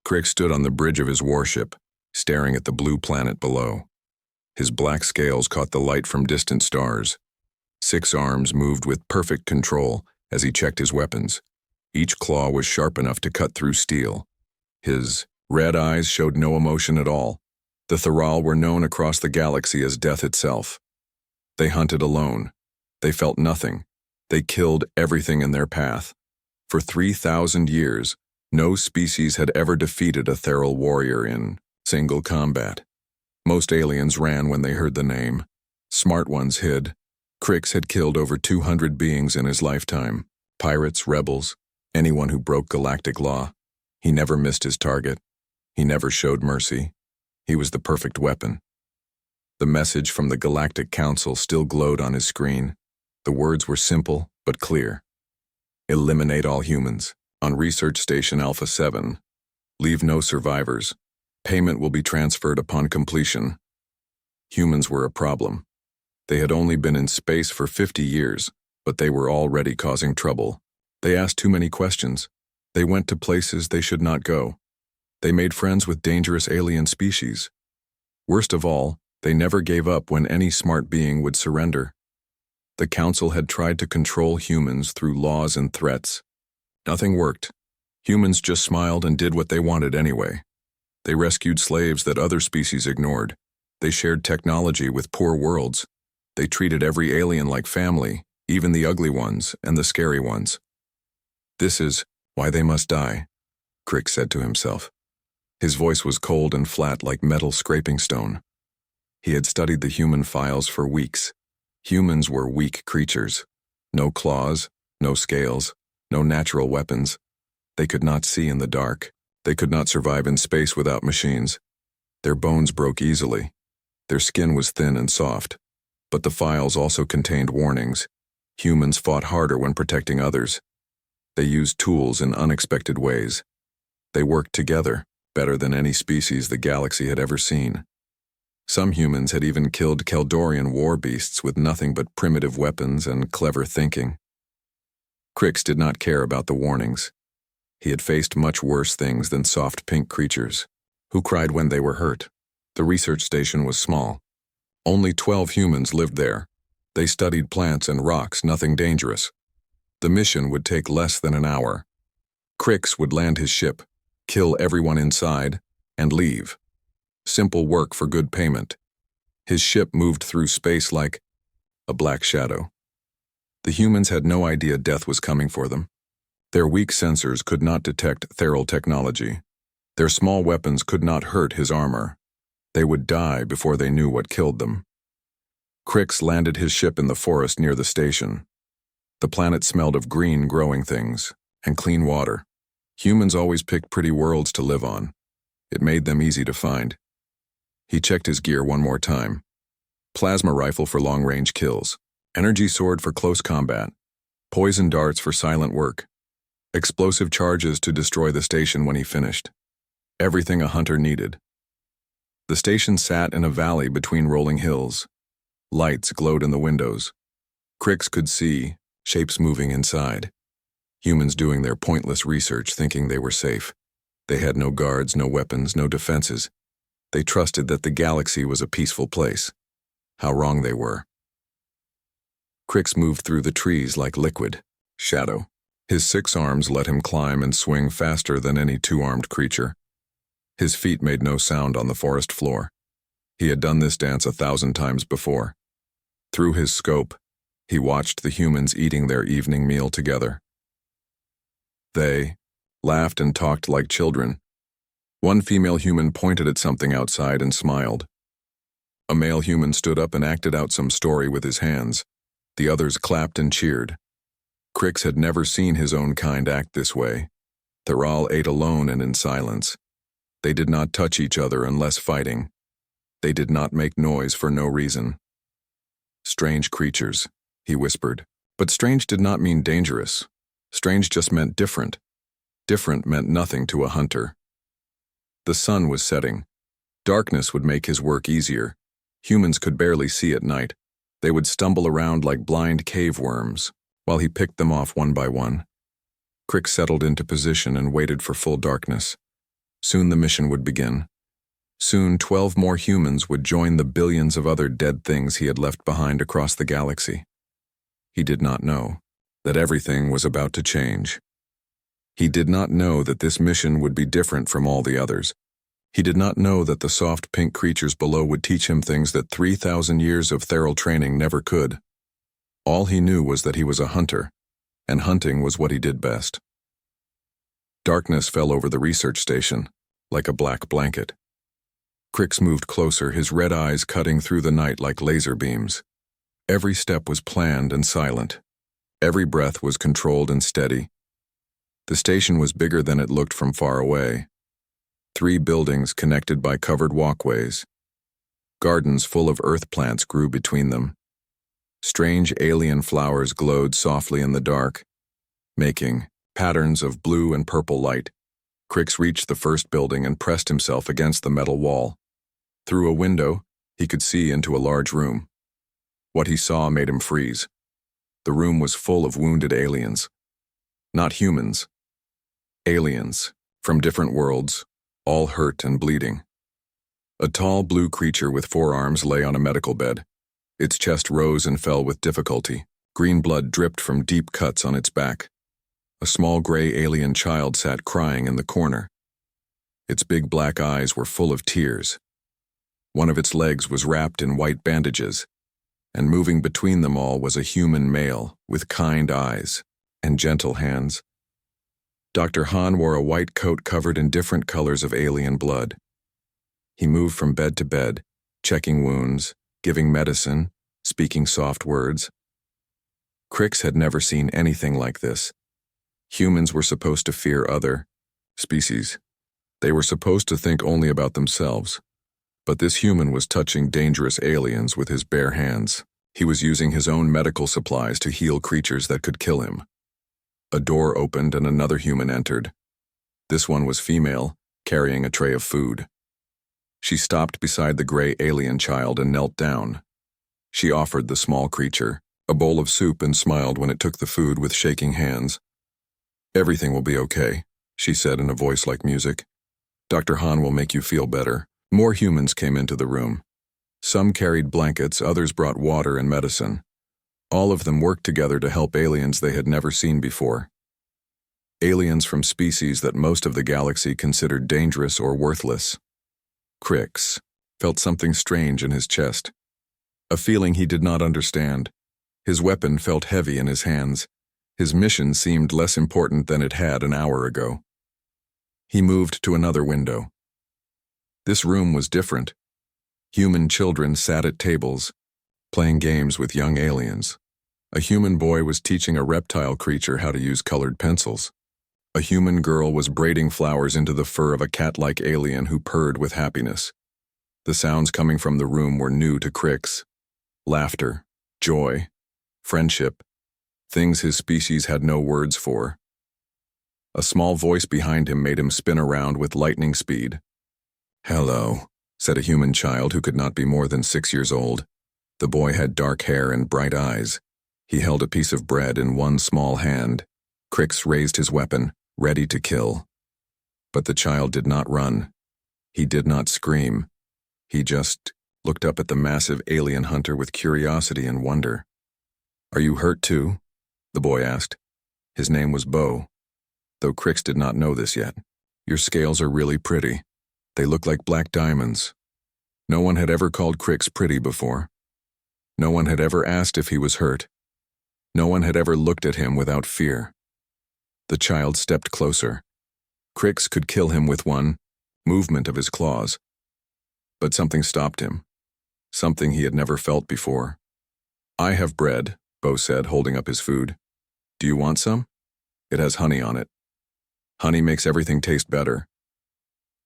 Crick stood on the bridge of his warship, staring at the blue planet below. His black scales caught the light from distant stars. 6 arms moved with perfect control as he checked his weapons. Each claw was sharp enough to cut through steel. His red eyes showed no emotion at all. The Tharal were known across the galaxy as death itself. They hunted alone. They felt nothing. They killed everything in their path. For 3,000 years, no species had ever defeated a Tharal warrior in single combat. Most aliens ran when they heard the name. Smart ones hid. Crick had killed over 200 beings in his lifetime. Pirates, rebels, anyone who broke galactic law. He never missed his target. He never showed mercy. He was the perfect weapon. The message from the Galactic Council still glowed on his screen. The words were simple but clear. Eliminate all humans. On Research Station Alpha 7. Leave no survivors. Payment will be transferred upon completion. Humans were a problem. They had only been in space for 50 years, but they were already causing trouble. They asked too many questions. They went to places they should not go. They made friends with dangerous alien species. Worst of all, they never gave up when any smart being would surrender. The Council had tried to control humans through laws and threats. Nothing worked. Humans just smiled and did what they wanted anyway. They rescued slaves that other species ignored. They shared technology with poor worlds. They treated every alien like family, even the ugly ones and the scary ones. This is why they must die, Crick said to himself. His voice was cold and flat like metal scraping stone. He had studied the human files for weeks. Humans were weak creatures. No claws, no scales, no natural weapons. They could not see in the dark. They could not survive in space without machines. Their bones broke easily. Their skin was thin and soft. But the files also contained warnings. Humans fought harder when protecting others. They used tools in unexpected ways. They worked together, better than any species the galaxy had ever seen. Some humans had even killed Keldorian war beasts with nothing but primitive weapons and clever thinking. Crick did not care about the warnings. He had faced much worse things than soft pink creatures, who cried when they were hurt. The research station was small. Only 12 humans lived there. They studied plants and rocks, nothing dangerous. The mission would take less than an hour. Crick would land his ship, kill everyone inside, and leave. Simple work for good payment. His ship moved through space like a black shadow. The humans had no idea death was coming for them. Their weak sensors could not detect Tharal technology. Their small weapons could not hurt his armor. They would die before they knew what killed them. Crick landed his ship in the forest near the station. The planet smelled of green growing things and clean water. Humans always picked pretty worlds to live on. It made them easy to find. He checked his gear one more time. Plasma rifle for long-range kills. Energy sword for close combat. Poison darts for silent work. Explosive charges to destroy the station when he finished. Everything a hunter needed. The station sat in a valley between rolling hills. Lights glowed in the windows. Crick could see shapes moving inside. Humans doing their pointless research thinking they were safe. They had no guards, no weapons, no defenses. They trusted that the galaxy was a peaceful place. How wrong they were. Crick moved through the trees like liquid shadow. His 6 arms let him climb and swing faster than any 2-armed creature. His feet made no sound on the forest floor. He had done this dance 1,000 times before. Through his scope, he watched the humans eating their evening meal together. They laughed and talked like children. One female human pointed at something outside and smiled. A male human stood up and acted out some story with his hands. The others clapped and cheered. Crick had never seen his own kind act this way. Tharal ate alone and in silence. They did not touch each other unless fighting. They did not make noise for no reason. Strange creatures, he whispered. But strange did not mean dangerous. Strange just meant different. Different meant nothing to a hunter. The sun was setting. Darkness would make his work easier. Humans could barely see at night. They would stumble around like blind cave worms, while he picked them off one by one. Crick settled into position and waited for full darkness. Soon the mission would begin. Soon 12 more humans would join the billions of other dead things he had left behind across the galaxy. He did not know that everything was about to change. He did not know that this mission would be different from all the others. He did not know that the soft pink creatures below would teach him things that 3,000 years of feral training never could. All he knew was that he was a hunter, and hunting was what he did best. Darkness fell over the research station, like a black blanket. Crick moved closer, his red eyes cutting through the night like laser beams. Every step was planned and silent. Every breath was controlled and steady. The station was bigger than it looked from far away. 3 buildings connected by covered walkways. Gardens full of earth plants grew between them. Strange alien flowers glowed softly in the dark, making patterns of blue and purple light. Crick reached the first building and pressed himself against the metal wall. Through a window, he could see into a large room. What he saw made him freeze. The room was full of wounded aliens. Not humans. Aliens, from different worlds, all hurt and bleeding. A tall blue creature with 4 arms lay on a medical bed. Its chest rose and fell with difficulty. Green blood dripped from deep cuts on its back. A small gray alien child sat crying in the corner. Its big black eyes were full of tears. One of its legs was wrapped in white bandages, and moving between them all was a human male with kind eyes and gentle hands. Dr. Han wore a white coat covered in different colors of alien blood. He moved from bed to bed, checking wounds, giving medicine, speaking soft words. Crick had never seen anything like this. Humans were supposed to fear other species. They were supposed to think only about themselves. But this human was touching dangerous aliens with his bare hands. He was using his own medical supplies to heal creatures that could kill him. A door opened and another human entered. This one was female, carrying a tray of food. She stopped beside the gray alien child and knelt down. She offered the small creature a bowl of soup and smiled when it took the food with shaking hands. "Everything will be okay," she said in a voice like music. "Dr. Han will make you feel better." More humans came into the room. Some carried blankets, others brought water and medicine. All of them worked together to help aliens they had never seen before. Aliens from species that most of the galaxy considered dangerous or worthless. Crick felt something strange in his chest. A feeling he did not understand. His weapon felt heavy in his hands. His mission seemed less important than it had an hour ago. He moved to another window. This room was different. Human children sat at tables, playing games with young aliens. A human boy was teaching a reptile creature how to use colored pencils. A human girl was braiding flowers into the fur of a cat-like alien who purred with happiness. The sounds coming from the room were new to Crick. Laughter, joy, friendship, things his species had no words for. A small voice behind him made him spin around with lightning speed. "Hello," said a human child who could not be more than 6 years old. The boy had dark hair and bright eyes. He held a piece of bread in one small hand. Crick raised his weapon, ready to kill. But the child did not run. He did not scream. He just looked up at the massive alien hunter with curiosity and wonder. "Are you hurt too?" the boy asked. His name was Bo, though Crick did not know this yet. "Your scales are really pretty. They look like black diamonds." No one had ever called Crick pretty before. No one had ever asked if he was hurt. No one had ever looked at him without fear. The child stepped closer. Crick could kill him with one movement of his claws. But something stopped him. Something he had never felt before. "I have bread," Bo said, holding up his food. "Do you want some? It has honey on it. Honey makes everything taste better."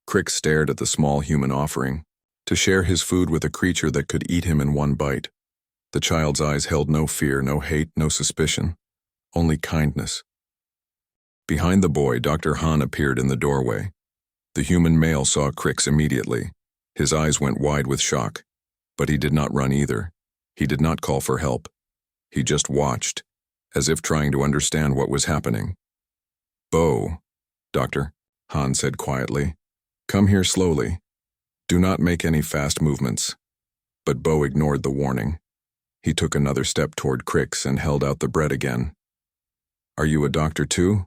Crick stared at the small human offering, to share his food with a creature that could eat him in one bite. The child's eyes held no fear, no hate, no suspicion, only kindness. Behind the boy, Dr. Han appeared in the doorway. The human male saw Crick immediately. His eyes went wide with shock, but he did not run either. He did not call for help. He just watched, as if trying to understand what was happening. "Bo, Doctor," Han said quietly. Come here slowly. Do not make any fast movements. But Bo ignored the warning. He took another step toward Crick's and held out the bread again. Are you a doctor too?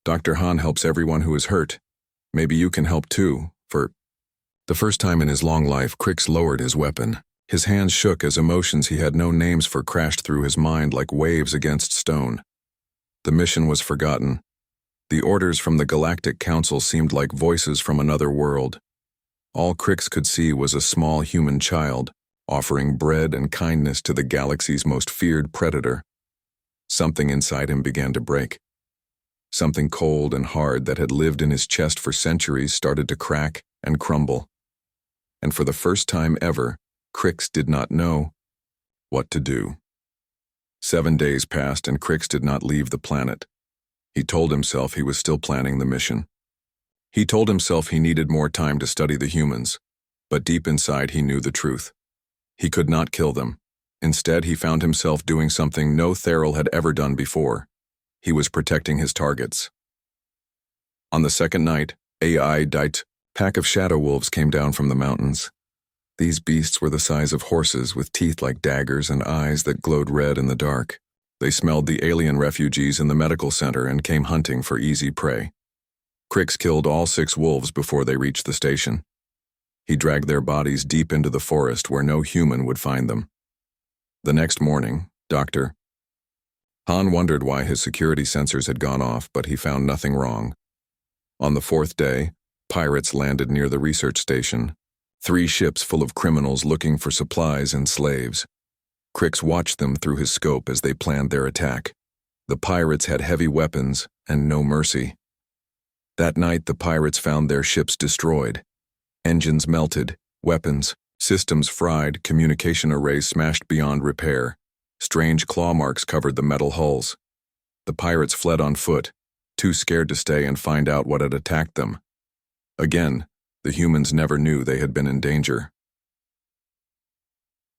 Dr. Han helps everyone who is hurt. Maybe you can help too, for the first time in his long life, Crick lowered his weapon. His hands shook as emotions he had no names for crashed through his mind like waves against stone. The mission was forgotten. The orders from the Galactic Council seemed like voices from another world. All Crick could see was a small human child, offering bread and kindness to the galaxy's most feared predator. Something inside him began to break. Something cold and hard that had lived in his chest for centuries started to crack and crumble. And for the first time ever, Crick did not know what to do. 7 days passed and Crick did not leave the planet. He told himself he was still planning the mission. He told himself he needed more time to study the humans, but deep inside he knew the truth. He could not kill them. Instead, he found himself doing something no Theral had ever done before. He was protecting his targets. On the second night, a pack of shadow wolves came down from the mountains. These beasts were the size of horses with teeth like daggers and eyes that glowed red in the dark. They smelled the alien refugees in the medical center and came hunting for easy prey. Crick killed all 6 wolves before they reached the station. He dragged their bodies deep into the forest where no human would find them. The next morning, Dr. Han wondered why his security sensors had gone off, but he found nothing wrong. On the 4th day, pirates landed near the research station, 3 ships full of criminals looking for supplies and slaves. Crick watched them through his scope as they planned their attack. The pirates had heavy weapons and no mercy. That night, the pirates found their ships destroyed. Engines melted, weapons, systems fried, communication arrays smashed beyond repair. Strange claw marks covered the metal hulls. The pirates fled on foot, too scared to stay and find out what had attacked them. Again, the humans never knew they had been in danger.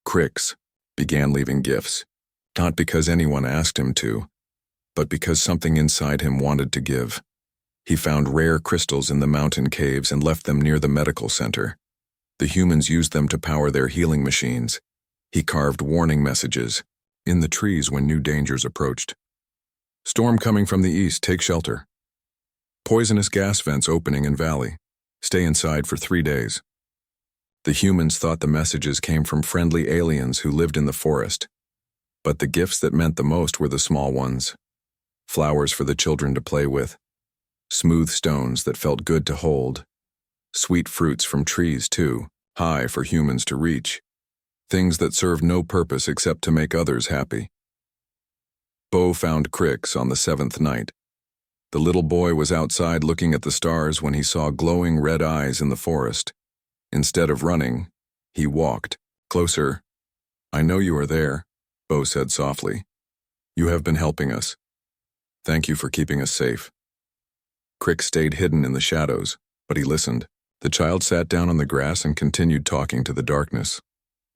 Crick began leaving gifts, not because anyone asked him to, but because something inside him wanted to give. He found rare crystals in the mountain caves and left them near the medical center. The humans used them to power their healing machines. He carved warning messages in the trees when new dangers approached. Storm coming from the east, take shelter. Poisonous gas vents opening in valley. Stay inside for 3 days. The humans thought the messages came from friendly aliens who lived in the forest. But the gifts that meant the most were the small ones. Flowers for the children to play with. Smooth stones that felt good to hold. Sweet fruits from trees, too, high for humans to reach. Things that served no purpose except to make others happy. Bo found Crick on the 7th night. The little boy was outside looking at the stars when he saw glowing red eyes in the forest. Instead of running, he walked. Closer. I know you are there, Bo said softly. You have been helping us. Thank you for keeping us safe. Crick stayed hidden in the shadows, but he listened. The child sat down on the grass and continued talking to the darkness.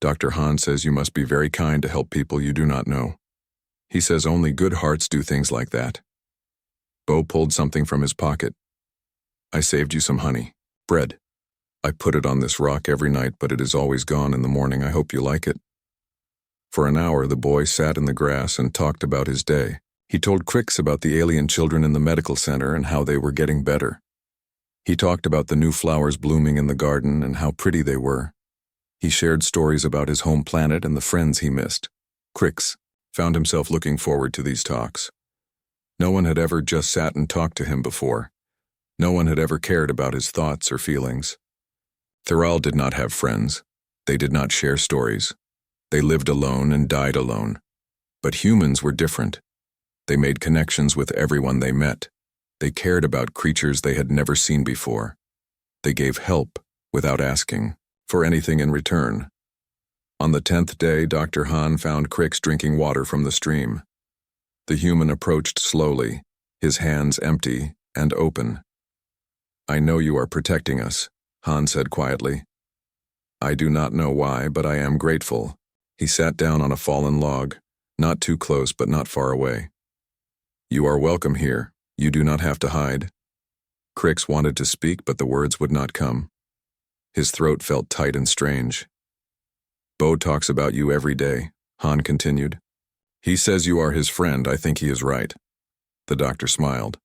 Dr. Han says you must be very kind to help people you do not know. He says only good hearts do things like that. Bo pulled something from his pocket. I saved you some honey. Bread. I put it on this rock every night, but it is always gone in the morning. I hope you like it. For an hour, the boy sat in the grass and talked about his day. He told Crick about the alien children in the medical center and how they were getting better. He talked about the new flowers blooming in the garden and how pretty they were. He shared stories about his home planet and the friends he missed. Crick found himself looking forward to these talks. No one had ever just sat and talked to him before. No one had ever cared about his thoughts or feelings. Theral did not have friends. They did not share stories. They lived alone and died alone. But humans were different. They made connections with everyone they met. They cared about creatures they had never seen before. They gave help without asking for anything in return. On the 10th day, Dr. Han found Crick drinking water from the stream. The human approached slowly, his hands empty and open. I know you are protecting us, Han said quietly. I do not know why, but I am grateful. He sat down on a fallen log, not too close but not far away. You are welcome here. You do not have to hide. Crix wanted to speak, but the words would not come. His throat felt tight and strange. Bo talks about you every day, Han continued. He says you are his friend. I think he is right. The doctor smiled.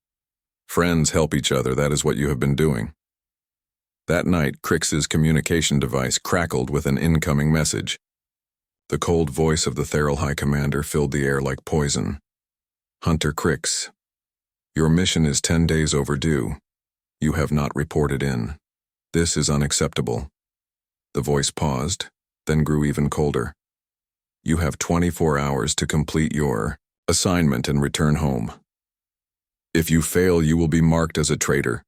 Friends help each other, that is what you have been doing. That night, Crix's communication device crackled with an incoming message. The cold voice of the Theral High Commander filled the air like poison. Hunter Crix, your mission is 10 days overdue. You have not reported in. This is unacceptable. The voice paused, then grew even colder. You have 24 hours to complete your assignment and return home. If you fail, you will be marked as a traitor.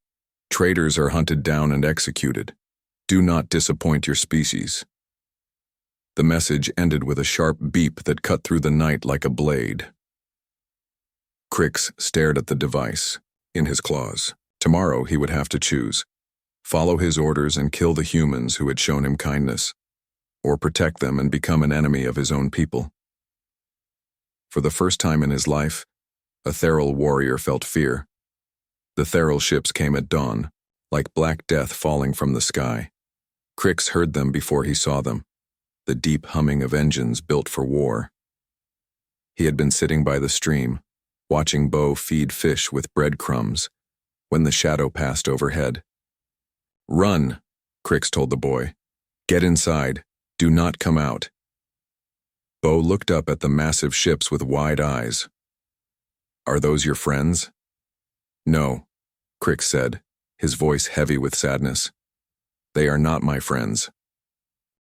Traitors are hunted down and executed. Do not disappoint your species. The message ended with a sharp beep that cut through the night like a blade. Crix stared at the device, in his claws. Tomorrow he would have to choose. Follow his orders and kill the humans who had shown him kindness, or protect them and become an enemy of his own people. For the first time in his life, a Theral warrior felt fear. The Theral ships came at dawn, like black death falling from the sky. Crix heard them before he saw them, the deep humming of engines built for war. He had been sitting by the stream, watching Bo feed fish with breadcrumbs, when the shadow passed overhead. Run, Crix told the boy. Get inside. Do not come out. Bo looked up at the massive ships with wide eyes. Are those your friends? No, Crix said, his voice heavy with sadness. They are not my friends.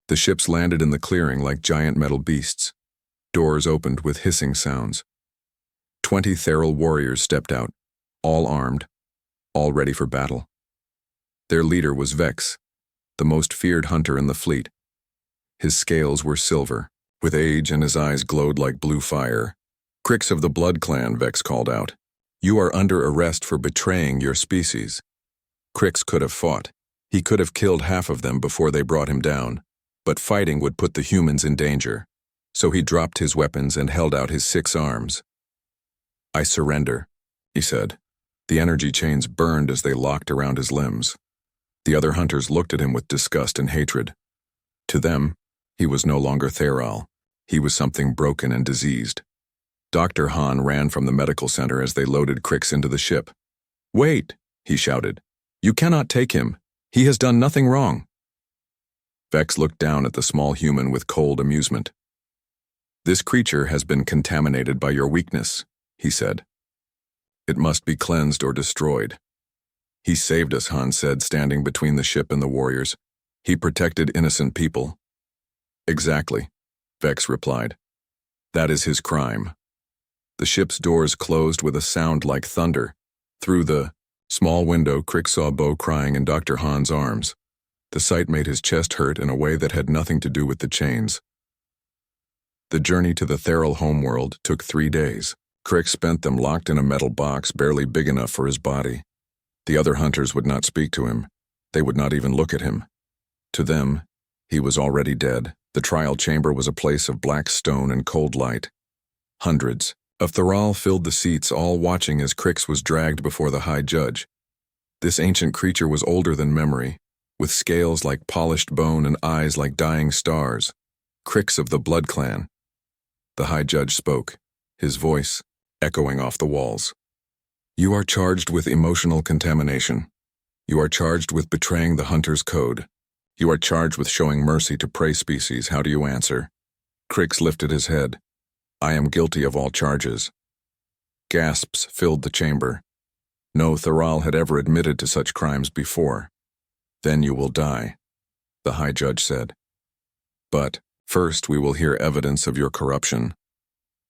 The ships landed in the clearing like giant metal beasts. Doors opened with hissing sounds. 20 Theral warriors stepped out, all armed, all ready for battle. Their leader was Vex, the most feared hunter in the fleet. His scales were silver, with age, and his eyes glowed like blue fire. Crix of the Blood Clan, Vex called out. You are under arrest for betraying your species. Crix could have fought. He could have killed half of them before they brought him down, but fighting would put the humans in danger. So he dropped his weapons and held out his 6 arms. I surrender, he said. The energy chains burned as they locked around his limbs. The other hunters looked at him with disgust and hatred. To them, he was no longer Theral. He was something broken and diseased. Dr. Han ran from the medical center as they loaded Crix into the ship. Wait, he shouted. You cannot take him. He has done nothing wrong. Vex looked down at the small human with cold amusement. This creature has been contaminated by your weakness, he said. It must be cleansed or destroyed. He saved us, Han said, standing between the ship and the warriors. He protected innocent people. Exactly, Vex replied. That is his crime. The ship's doors closed with a sound like thunder. Through the small window, Crick saw Bo crying in Dr. Han's arms. The sight made his chest hurt in a way that had nothing to do with the chains. The journey to the Theral homeworld took 3 days. Crick spent them locked in a metal box barely big enough for his body. The other hunters would not speak to him. They would not even look at him. To them, he was already dead. The trial chamber was a place of black stone and cold light. Hundreds of Theral filled the seats, all watching as Crix was dragged before the high judge. This ancient creature was older than memory, with scales like polished bone and eyes like dying stars. Crix of the Blood Clan. The high judge spoke, his voice echoing off the walls. You are charged with emotional contamination. You are charged with betraying the hunter's code. You are charged with showing mercy to prey species. How do you answer? Crix lifted his head. I am guilty of all charges. Gasps filled the chamber. No Theral had ever admitted to such crimes before. Then you will die, the high judge said. But first we will hear evidence of your corruption.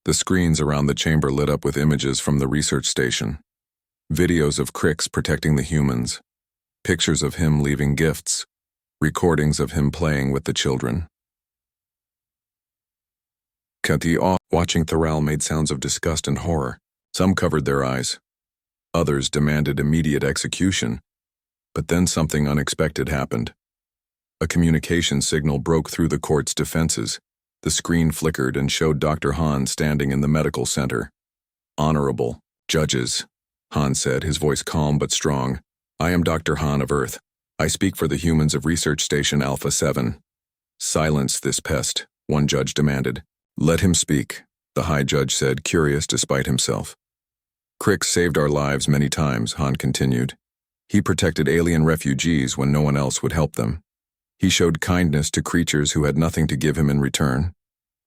The screens around the chamber lit up with images from the research station. Videos of Crix protecting the humans. Pictures of him leaving gifts. Recordings of him playing with the children. Watching Theral made sounds of disgust and horror. Some covered their eyes. Others demanded immediate execution. But then something unexpected happened. A communication signal broke through the court's defenses. The screen flickered and showed Dr. Han standing in the medical center. Honorable judges, Han said, his voice calm but strong. I am Dr. Han of Earth. I speak for the humans of Research Station Alpha 7. Silence this pest, one judge demanded. Let him speak, the High Judge said, curious despite himself. Crick saved our lives many times, Han continued. He protected alien refugees when no one else would help them. He showed kindness to creatures who had nothing to give him in return.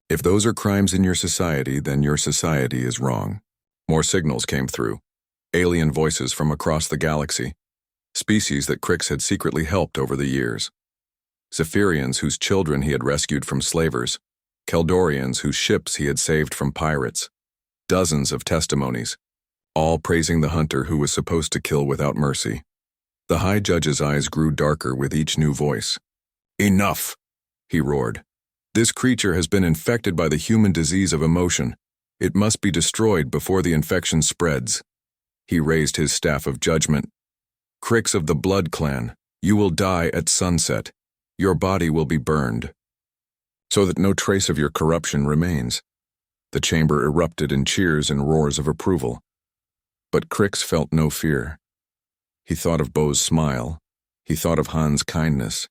If those are crimes in your society, then your society is wrong. More signals came through. Alien voices from across the galaxy. Species that Cricks had secretly helped over the years. Zephyrians whose children he had rescued from slavers. Keldorians whose ships he had saved from pirates. Dozens of testimonies, all praising the hunter who was supposed to kill without mercy. The High Judge's eyes grew darker with each new voice. Enough, he roared. This creature has been infected by the human disease of emotion. It must be destroyed before the infection spreads. He raised his staff of judgment. Cricks of the Blood Clan, you will die at sunset. Your body will be burned, so that no trace of your corruption remains. The chamber erupted in cheers and roars of approval. But Cricks felt no fear. He thought of Bo's smile. He thought of Han's kindness.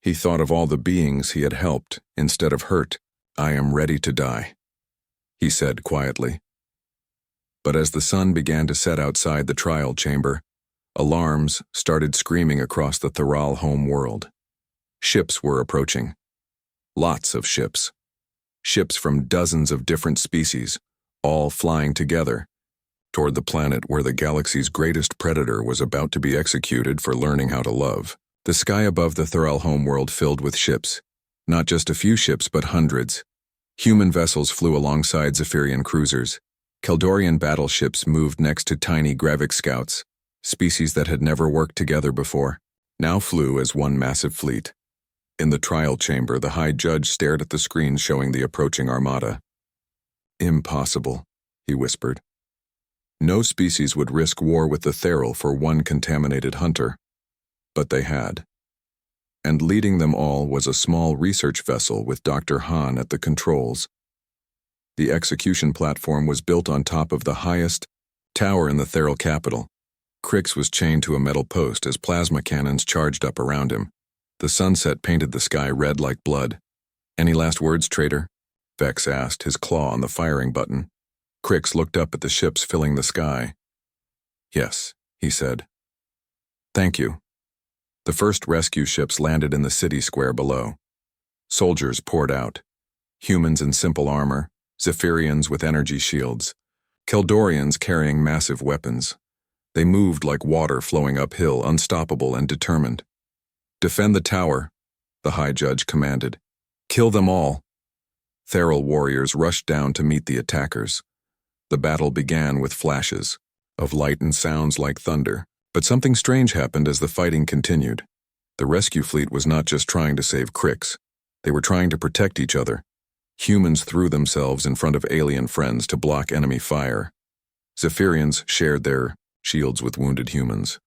He thought of all the beings he had helped instead of hurt. I am ready to die, he said quietly. But as the sun began to set outside the trial chamber, alarms started screaming across the Theral home world. Ships were approaching. Lots of ships. Ships from dozens of different species, all flying together, toward the planet where the galaxy's greatest predator was about to be executed for learning how to love. The sky above the Theral homeworld filled with ships. Not just a few ships, but hundreds. Human vessels flew alongside Zephyrian cruisers. Keldorian battleships moved next to tiny Gravik scouts, species that had never worked together before, now flew as one massive fleet. In the trial chamber, the High Judge stared at the screen showing the approaching armada. Impossible, he whispered. No species would risk war with the Theral for one contaminated hunter. But they had. And leading them all was a small research vessel with Dr. Han at the controls. The execution platform was built on top of the highest tower in the Theral capital. Cricks was chained to a metal post as plasma cannons charged up around him. The sunset painted the sky red like blood. Any last words, traitor? Vex asked, his claw on the firing button. Cricks looked up at the ships filling the sky. Yes, he said. Thank you. The first rescue ships landed in the city square below. Soldiers poured out. Humans in simple armor, Zephyrians with energy shields, Keldorians carrying massive weapons. They moved like water flowing uphill, unstoppable and determined. Defend the tower, the High Judge commanded. Kill them all. Theral warriors rushed down to meet the attackers. The battle began with flashes of light and sounds like thunder. But something strange happened as the fighting continued. The rescue fleet was not just trying to save Cricks. They were trying to protect each other. Humans threw themselves in front of alien friends to block enemy fire. Zephyrians shared their shields with wounded humans.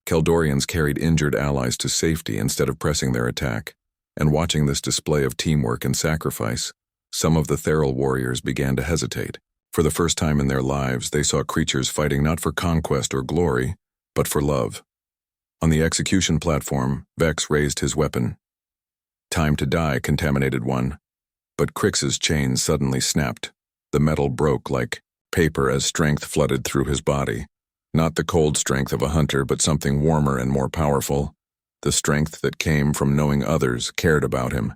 Keldorians carried injured allies to safety instead of pressing their attack. And watching this display of teamwork and sacrifice, some of the Theral warriors began to hesitate. For the first time in their lives, they saw creatures fighting not for conquest or glory, but for love. On the execution platform, Vex raised his weapon. Time to die, contaminated one. But Cricks's chain suddenly snapped. The metal broke like paper as strength flooded through his body. Not the cold strength of a hunter, but something warmer and more powerful. The strength that came from knowing others cared about him.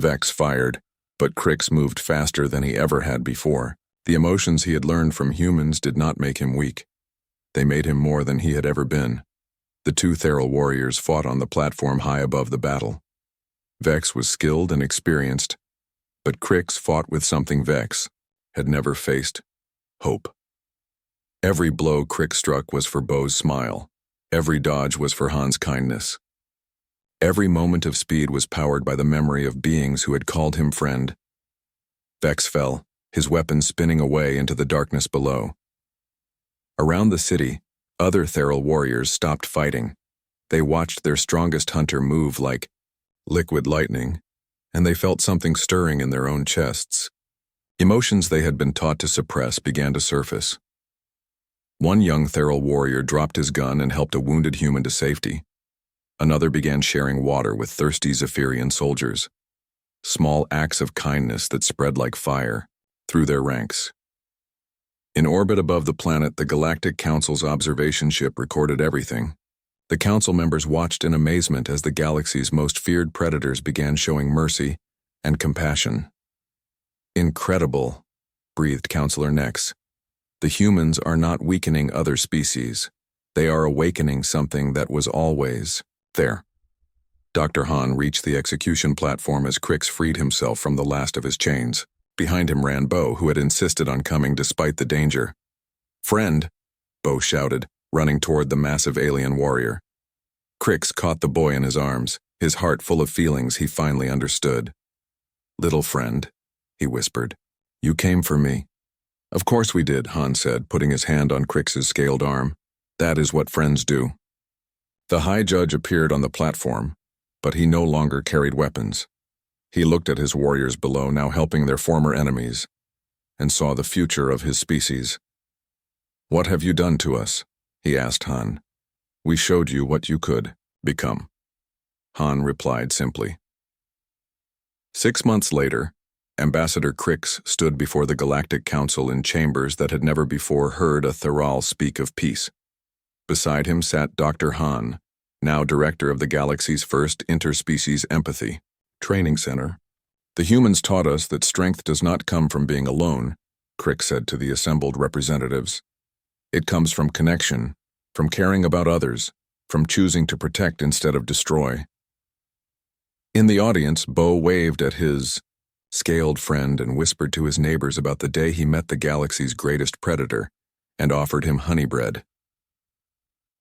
Vex fired, but Cricks moved faster than he ever had before. The emotions he had learned from humans did not make him weak. They made him more than he had ever been. The two Theral warriors fought on the platform high above the battle. Vex was skilled and experienced, but Cricks fought with something Vex had never faced: hope. Every blow Crick struck was for Bo's smile. Every dodge was for Han's kindness. Every moment of speed was powered by the memory of beings who had called him friend. Vex fell, his weapon spinning away into the darkness below. Around the city, other Theral warriors stopped fighting. They watched their strongest hunter move like liquid lightning, and they felt something stirring in their own chests. Emotions they had been taught to suppress began to surface. One young Theral warrior dropped his gun and helped a wounded human to safety. Another began sharing water with thirsty Zephyrian soldiers. Small acts of kindness that spread like fire through their ranks. In orbit above the planet, the Galactic Council's observation ship recorded everything. The council members watched in amazement as the galaxy's most feared predators began showing mercy and compassion. Incredible, breathed Councillor Nex. The humans are not weakening other species. They are awakening something that was always there. Dr. Han reached the execution platform as Crick freed himself from the last of his chains. Behind him ran Bo, who had insisted on coming despite the danger. "Friend," Bo shouted, running toward the massive alien warrior. Crick caught the boy in his arms, his heart full of feelings he finally understood. "Little friend," he whispered, "you came for me." "Of course we did," Han said, putting his hand on Crick's scaled arm. "That is what friends do." The High Judge appeared on the platform, but he no longer carried weapons. He looked at his warriors below, now helping their former enemies, and saw the future of his species. "What have you done to us?" he asked Han. "We showed you what you could become." Han replied simply. 6 months later, Ambassador Crick stood before the Galactic Council in chambers that had never before heard a Theral speak of peace. Beside him sat Dr. Han, now director of the galaxy's first interspecies empathy training center. "The humans taught us that strength does not come from being alone," Crick said to the assembled representatives. "It comes from connection, from caring about others, from choosing to protect instead of destroy." In the audience, Bo waved at his scaled friend and whispered to his neighbors about the day he met the galaxy's greatest predator and offered him honey bread.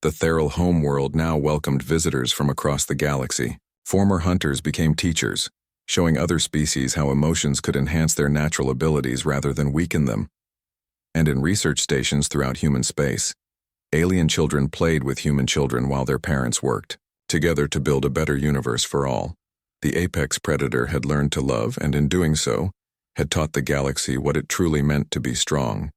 The Theral homeworld now welcomed visitors from across the galaxy. Former hunters became teachers, showing other species how emotions could enhance their natural abilities rather than weaken them. And in research stations throughout human space, alien children played with human children while their parents worked together to build a better universe for all. The apex predator had learned to love, and in doing so, had taught the galaxy what it truly meant to be strong.